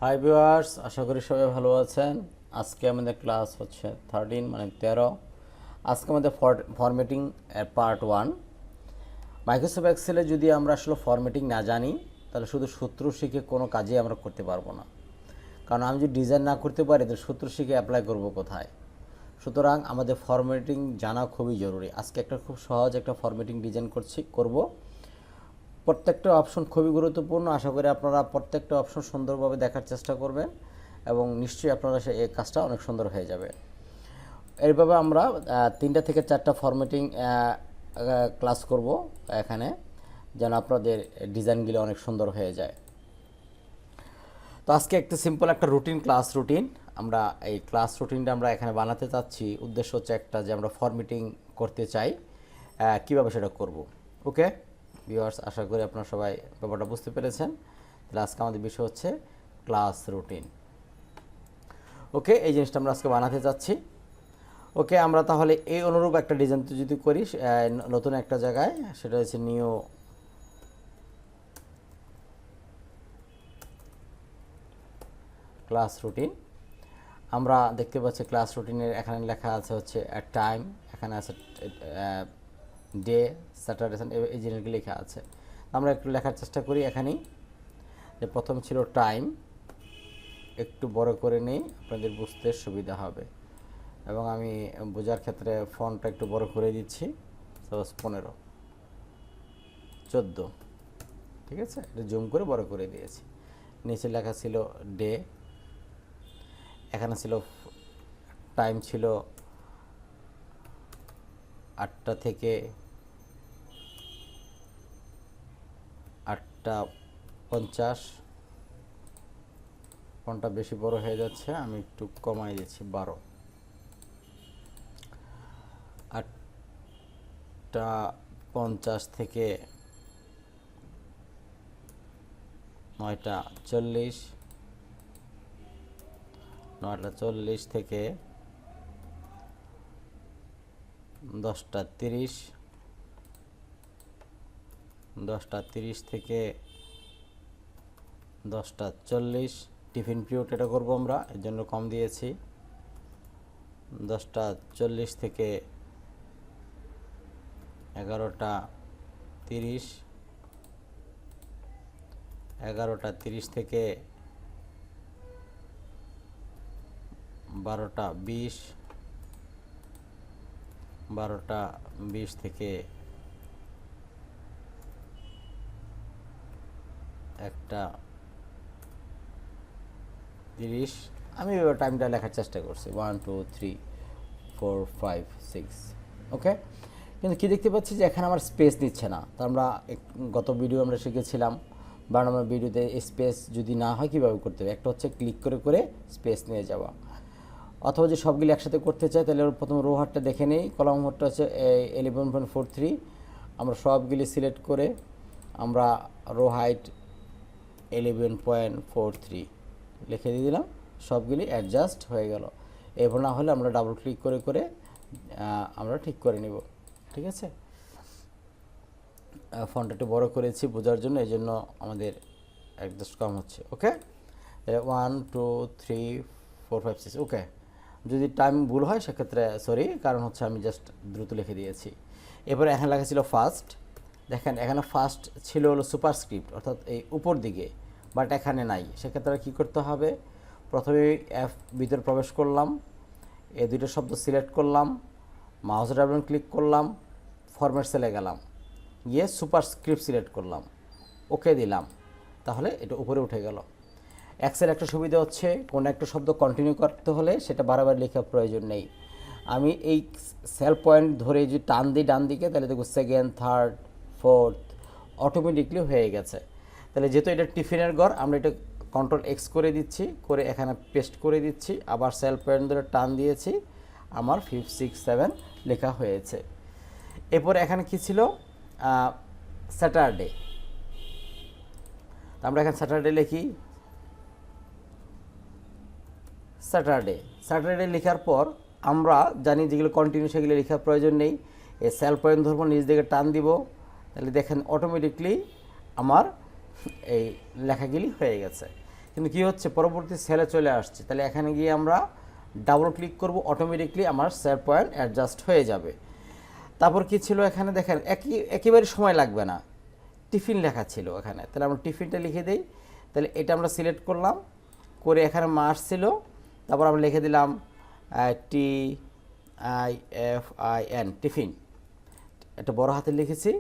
Hi viewers, আশা করি সবাই ভালো আছেন। আজকে আমাদের ক্লাস হচ্ছে 13 মানে 13। আজকে আমাদের ফরম্যাটিং পার্ট 1। মাইক্রোসফট এক্সেলে যদি আমরা আসলে ফরম্যাটিং না জানি তাহলে শুধু সূত্র শিখে কোনো কাজই আমরা করতে পারবো না। কারণ আমি যদি ডিজাইন না করতে পারি তাহলে সূত্র শিখে অ্যাপ্লাই করব কোথায়। সুতরাং আমাদের ফরম্যাটিং জানা খুবই জরুরি। আজকে একটা খুব সহজ একটা ফরম্যাটিং ডিজাইন করব। প্রত্যেকটা অপশন খুবই গুরুত্বপূর্ণ। আশা করি আপনারা প্রত্যেকটা অপশন সুন্দরভাবে দেখার চেষ্টা করবেন এবং নিশ্চয়ই আপনারা এই কাজটা অনেক সুন্দর হয়ে যাবে। এইভাবে আমরা 3টা থেকে 4টা ফরম্যাটিং ক্লাস করব এখানে, যেন আপনাদের ডিজাইনগুলো অনেক সুন্দর হয়ে যায়। তো আজকে একটা সিম্পল একটা ক্লাস রুটিন আমরা এই ক্লাস রুটিনটা আমরা এখানে বানাতে চাচ্ছি। উদ্দেশ্য হচ্ছে একটা যে আমরা ফরম্যাটিং করতে চাই, কিভাবে সেটা করব। ওকে ভিউয়ার্স, আশা করি আপনারা সবাই ব্যাপারটা বুঝতে পেরেছেন। তাহলে আজকে আমাদের বিষয় হচ্ছে ক্লাস রুটিন। ওকে, এই জিনিসটা আমরা আজকে বানাতে চাচ্ছি। ওকে, আমরা তাহলে এই অনুরূপ একটা ডিজাইন যদি করি নতুন একটা জায়গায়, সেটা হচ্ছে নিউ ক্লাস রুটিন। আমরা দেখতে পাচ্ছি ক্লাস রুটিনের এখানে লেখা আছে হচ্ছে টাইম, এখানে আছে ডে, স্যাটারডে, এই জিনিসগুলো লেখা আছে। আমরা একটু লেখার চেষ্টা করি এখানেই। যে প্রথম ছিল টাইম, একটু বড় করে নেই, আপনাদের বুঝতে সুবিধা হবে। এবং আমি বোঝার ক্ষেত্রে ফন্টটা একটু বড় করে দিচ্ছি, সাপোজ 15, 14, ঠিক আছে, এটা জুম করে বড় করে দিয়েছি। নিচে লেখা ছিল ডে, এখানে ছিল টাইম ছিল 8টা থেকে 8:50। ফন্টটা বেশি বড় হয়ে যাচ্ছে, আমি একটু কমাই দিচ্ছি 12। 8:50 থেকে 9:40, 9:40 থেকে 10:30, 10:30 থেকে 10:40। টিফিন পিরিয়ড এটা করবো আমরা, এর জন্য কম দিয়েছি। 10:40 থেকে 11:30, 11:30 থেকে 12:20, 12:20 থেকে 1:30। আমি টাইমটা লেখার চেষ্টা করছি 1 2 3 4 5 6। ওকে, কিন্তু কি দেখতে পাচ্ছি যে এখানে আমার স্পেস নিচ্ছে না। তো আমরা গত ভিডিও আমরা শিখেছিলাম, 12 নম্বর ভিডিওতে স্পেস যদি না হয় কীভাবে করতে হবে। একটা হচ্ছে ক্লিক করে করে স্পেস নিয়ে যাওয়া, অথবা যে সবগুলি একসাথে করতে চাই তাহলে প্রথম রো হারটা দেখে নেই। কলাম হারটা হচ্ছে 11.43। আমরা সবগুলি সিলেক্ট করে আমরা রো হাইট 11.43 লিখে দিয়ে দিলাম, সবগুলি অ্যাডজাস্ট হয়ে গেল। এবার না হলে আমরা ডাবল ক্লিক করে করে আমরা ঠিক করে নিব। ঠিক আছে, ফন্টটা একটু বড় করেছি বোঝার জন্য, এই জন্য আমাদের অ্যাডজাস্ট কম হচ্ছে। ওকে, 1 2 3 4 5 6। ওকে, যদি টাইম ভুল হয় সেক্ষেত্রে সরি, কারণ হচ্ছে আমি জাস্ট দ্রুত লিখে দিয়েছি। এরপরে এখানে লেখা ছিল ফার্স্ট। দেখেন এখানে ফার্স্ট ছিল হলো সুপারস্ক্রিপ্ট, অর্থাৎ এই উপর দিকে, বাট এখানে নাই। সেক্ষেত্রে কী করতে হবে, প্রথমে অ্যাপ ভিতরে প্রবেশ করলাম, এই দুটো শব্দ সিলেক্ট করলাম, মাউস ডাবল ক্লিক করলাম, ফরম্যাট সেলে গেলাম, গিয়ে সুপারস্ক্রিপ্ট সিলেক্ট করলাম, ওকে দিলাম, তাহলে এটা উপরে উঠে গেল। এক্সেল একটা সুবিধা হচ্ছে কোনো একটা শব্দ কন্টিনিউ করতে হলে সেটা বারবার লেখার প্রয়োজন নেই। আমি এই সেল পয়েন্ট ধরে যদি টান দিই ডান দিকে, তাহলে দেখো সেকেন্ড, থার্ড, ফোর্থ অটোমেটিকলি হয়ে গেছে। তাহলে যেহেতু এটা টিফিনের ঘর, আমরা এটা কন্ট্রোল এক্স করে দিচ্ছি, করে এখানে পেস্ট করে দিচ্ছি, আবার সেল পয়েন্ট ধরে টান দিয়েছি, আমার 5 6 7 লেখা হয়েছে। এরপর এখানে কি ছিল, স্যাটারডে। আমরা এখানে স্যাটারডে লিখি, স্যাটারডে। স্যাটারডে লেখার পর আমরা জানি যেগুলো কন্টিনিউ সেগুলো লেখার প্রয়োজন নেই। এই সেল পয়েন্ট ধরবো, নিচ দিকে টান দিব, তাহলে দেখেন অটোমেটিকলি আমার এই লেখাগুলি হয়ে গেছে। কিন্তু কি হচ্ছে পরবর্তী সেলে চলে আসছে। তাহলে এখানে গিয়ে আমরা ডাবল ক্লিক করব, অটোমেটিকলি আমার সেল পয়েন্ট অ্যাডজাস্ট হয়ে যাবে। তারপর কি ছিল এখানে দেখেন, একেবারে সময় লাগবে না, টিফিন লেখা ছিল এখানে, তাহলে আমরা টিফিনটা লিখে দিই। তাহলে এটা আমরা সিলেক্ট করলাম, করে এখানে মাস ছিল, তারপর আমরা লিখে দিলাম TIFIN টিফিন, এটা বড় হাতে লিখেছি,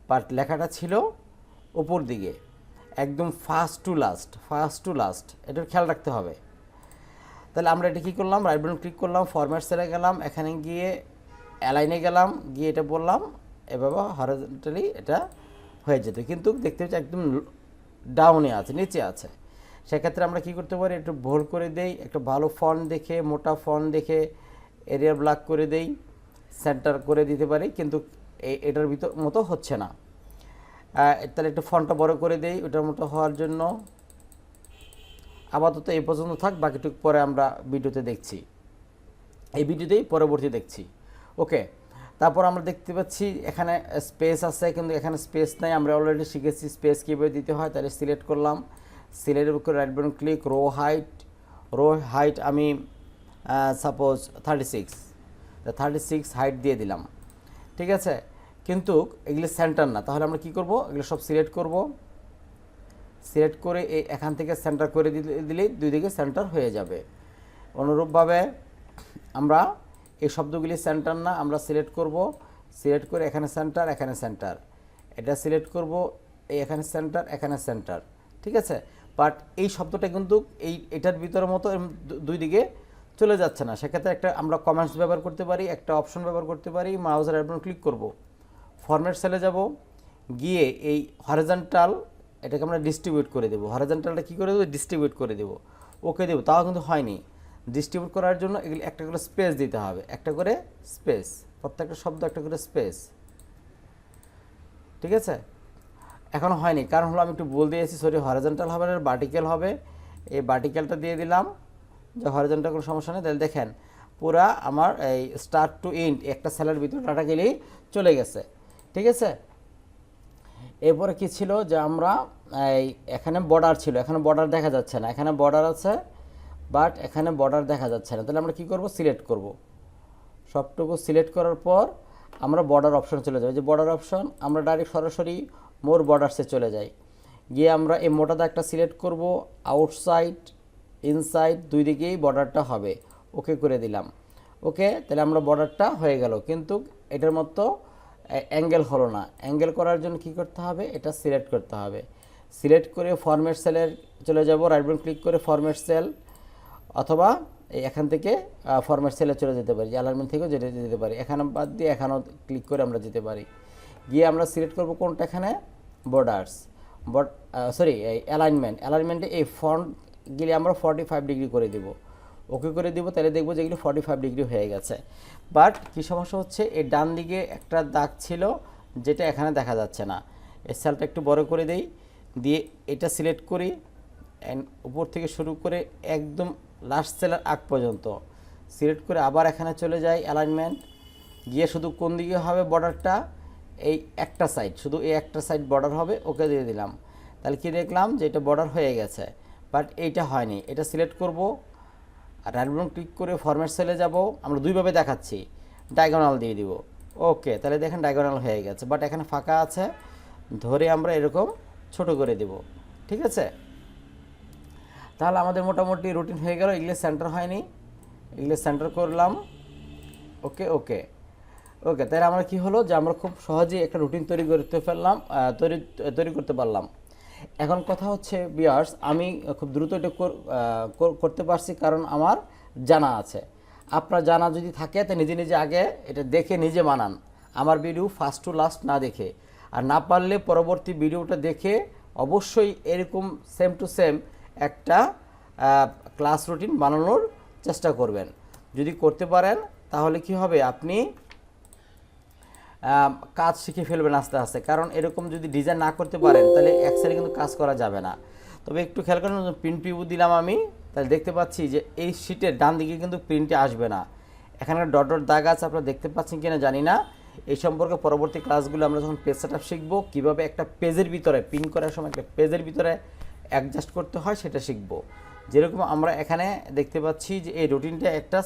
বাট লেখাটা ছিল উপর দিকে একদম ফার্স্ট টু লাস্ট, এটার খেয়াল রাখতে হবে। তাহলে আমরা এটা কী করলাম, রাইট বাটন ক্লিক করলাম, ফরম্যাট সেলে গেলাম, এখানে গিয়ে অ্যালাইনে গেলাম, গিয়ে এটা বললাম এভাবে হরিজন্টালি এটা হয়ে যেত, কিন্তু দেখতে পাচ্ছি একদম ডাউনে আছে, নিচে আছে। সেক্ষেত্রে আমরা কি করতে পারি, একটু বোল্ড করে দেই, একটা ভালো ফন্ট দেখে, মোটা ফন্ট দেখে এরিয়া ব্ল্যাক করে দেই, সেন্টার করে দিতে পারি, কিন্তু এটার ভিতর মতো হচ্ছে না। তাহলে একটু ফন্টটা বড় করে দেই ওটার মতো হওয়ার জন্য। আপাতত এই পর্যন্ত থাক, বাকিটুকু পরে আমরা ভিডিওতে দেখছি, এই ভিডিওতেই পরবর্তী দেখছি। ওকে, তারপর আমরা দেখতে পাচ্ছি এখানে স্পেস আছে, কিন্তু এখানে স্পেস নাই, আমরা অলরেডি শিখেছি স্পেস কীভাবে দিতে হয়। তাহলে সিলেক্ট করলাম, সিলেক্টের উপর right button click, row height আমি সাপোজ 36 হাইট দিয়ে দিলাম, ঠিক আছে। কিন্তু এগুলো সেন্টার না, তাহলে আমরা কি করব, এগুলো সব সিলেক্ট করব, সিলেক্ট করে এখান থেকে সেন্টার করে দিলেই দুই দিকে সেন্টার হয়ে যাবে। অনুরূপভাবে আমরা এই শব্দগুলি সেন্টার না, আমরা সিলেক্ট করব, সিলেক্ট করে এখানে সেন্টার, এটা সিলেক্ট করব, এখানে সেন্টার, ঠিক আছে। বাট এই শব্দটা কিন্তু এটার ভিতরের মতো দুই দিকে চলে যাচ্ছে না। সেক্ষেত্রে একটা আমরা কমেন্টস ব্যবহার করতে পারি, একটা অপশন ব্যবহার করতে পারি, মাউসের রাইট বাটন ক্লিক করব, ফরম্যাট সেলে যাব, গিয়ে এই হরিজন্টাল এটাকে আমরা ডিস্ট্রিবিউট করে দেবো। হরিজন্টালটা কী করে দেবো, ডিস্ট্রিবিউট করে দেবো, ওকে দেবো, তাও কিন্তু হয়নি। ডিস্ট্রিবিউট করার জন্য এগুলি একটা করে স্পেস দিতে হবে, একটা করে স্পেস, প্রত্যেকটা শব্দ একটা করে স্পেস, ঠিক আছে। এখনও হয়নি, কারণ হলো আমি একটু বল দিয়েছি, সরি, হরিজন্টাল হবে না, ভার্টিক্যাল হবে। এই ভার্টিক্যালটা দিয়ে দিলাম, যে হরিজন্টাল কোনো সমস্যা নেই। তাহলে দেখেন পুরা আমার এই স্টার্ট টু এন্ড একটা সেলের ভিতরে ডাটা গেলেই চলে গেছে, ঠিক আছে। এরপরে কি ছিল, যে আমরা এই এখানে বর্ডার ছিল, এখানে বর্ডার দেখা যাচ্ছে না, এখানে বর্ডার আছে বাট এখানে বর্ডার দেখা যাচ্ছে না। তাহলে আমরা কি করব, সিলেক্ট করব, সবটুকু সিলেক্ট করার পর আমরা বর্ডার অপশন চলে যাই, যে বর্ডার অপশন, আমরা ডাইরেক্ট সরাসরি মোর বর্ডারসে চলে যাই, গিয়ে আমরা এই মোটাটা একটা সিলেক্ট করব, আউটসাইড ইনসাইড দুই দিকেই বর্ডারটা হবে, ওকে করে দিলাম। ওকে, তাহলে আমরা বর্ডারটা হয়ে গেল, কিন্তু এটার মতো অ্যাঙ্গেল হলো না। অ্যাঙ্গেল করার জন্য কি করতে হবে, এটা সিলেক্ট করতে হবে, সিলেক্ট করে ফরম্যাট সেলের চলে যাব, রাইট বাটন ক্লিক করে ফরম্যাট সেল, অথবা এখান থেকে ফরম্যাট সেলে চলে যেতে পারি, অ্যালাইনমেন্ট থেকেও যেতে পারি, এখানে বাদ দিয়ে এখানেও ক্লিক করে আমরা যেতে পারি। গিয়ে আমরা সিলেক্ট করব কোনটা, এখানে বর্ডার্স, সরি অ্যালাইনমেন্টে এই ফন্টগুলি আমরা 45 ডিগ্রি করে দেব, ওকে করে দেবো। তাহলে দেখবো যে এগুলো 45 ডিগ্রি হয়ে গেছে। বাট কী সমস্যা হচ্ছে, এই ডান দিকে একটা দাগ ছিল যেটা এখানে দেখা যাচ্ছে না, এই সেলটা একটু বড় করে দেই, দিয়ে এটা সিলেক্ট করি, উপর থেকে শুরু করে একদম লাস্ট সেলের আগ পর্যন্ত সিলেক্ট করে আবার এখানে চলে যাই অ্যালাইনমেন্ট, গিয়ে শুধু কোন দিকে হবে বর্ডারটা, এই একটা সাইড, শুধু এই একটা সাইড বর্ডার হবে, ওকে দিয়ে দিলাম। তাহলে কি দেখলাম, যে এটা বর্ডার হয়ে গেছে, বাট এইটা হয়নি। এটা সিলেক্ট করব, আর রাইট বাটন ক্লিক করে ফরম্যাট সেলে যাব, আমরা দুইভাবে দেখাচ্ছি, ডায়াগোনাল দিয়ে দিব, ওকে। তাহলে দেখেন ডায়াগোনাল হয়ে গেছে, বাট এখানে ফাঁকা আছে, ধরে আমরা এরকম ছোট করে দেব, ঠিক আছে। তাহলে আমাদের মোটামুটি রুটিন হয়ে গেল, এগুলো সেন্টার হয়নি, এগুলো সেন্টার করলাম, ওকে ওকে ওকে। তাহলে আমরা কি হলো, যে আমরা খুব সহজেই একটা রুটিন তৈরি করতে পারলাম। এখন কথা হচ্ছে ভিউয়ার্স, আমি খুব দ্রুত এটা করতে পারছি কারণ আমার জানা আছে। আপনার জানা যদি থাকে তো নিজে নিজে আগে এটা দেখে নিজে বানান, আমার ভিডিও ফার্স্ট টু লাস্ট না দেখে। আর না পারলে পরবর্তী ভিডিওটা দেখে অবশ্যই এরকম সেম টু সেম একটা ক্লাস রুটিন বানানোর চেষ্টা করবেন। যদি করতে পারেন তাহলে কি হবে, আপনি কাজ শিখে ফেলবেন আস্তে আস্তে। কারণ এরকম যদি ডিজাইন না করতে পারেন তাহলে এক্সেলে কিন্তু কাজ করা যাবে না। তবে একটু খেয়াল করেন, প্রিন্ট প্রিভিউ দিলাম আমি, তাহলে দেখতে পাচ্ছি যে এই শিটের ডান দিকে কিন্তু প্রিন্টে আসবে না, এখানে ডট ডট দাগ আছে, আপনারা দেখতে পাচ্ছেন কিনা জানি না। এই সম্পর্কে পরবর্তী ক্লাসগুলো আমরা যখন পেজ সেটআপ শিখবো, কীভাবে একটা পেজের ভিতরে প্রিন্ট করার সময় একটা পেজের ভিতরে অ্যাডজাস্ট করতে হয় সেটা শিখব। যেরকম আমরা এখানে দেখতে পাচ্ছি যে এই রুটিনটা একটা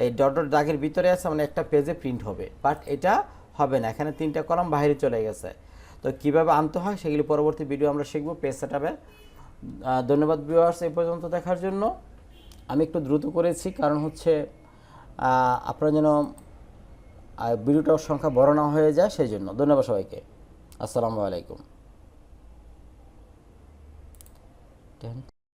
এই ডট ডট দাগের ভিতরে আছে, মানে একটা পেজে প্রিন্ট হবে, বাট এটা হবে না, এখানে 3টা কলাম বাইরে চলে গেছে। তো কিভাবে আনতে হয় সেগুলি পরবর্তী ভিডিও আমরা শিখব পেজ সেটআপে। ধন্যবাদ ভিউয়ার্স এই পর্যন্ত দেখার জন্য। আমি একটু দ্রুত করেছি কারণ হচ্ছে আপনারা যেন ভিডিওটার সংখ্যা বড় না হয়ে যায় সেই জন্য। ধন্যবাদ সবাইকে। আসসালামু আলাইকুম।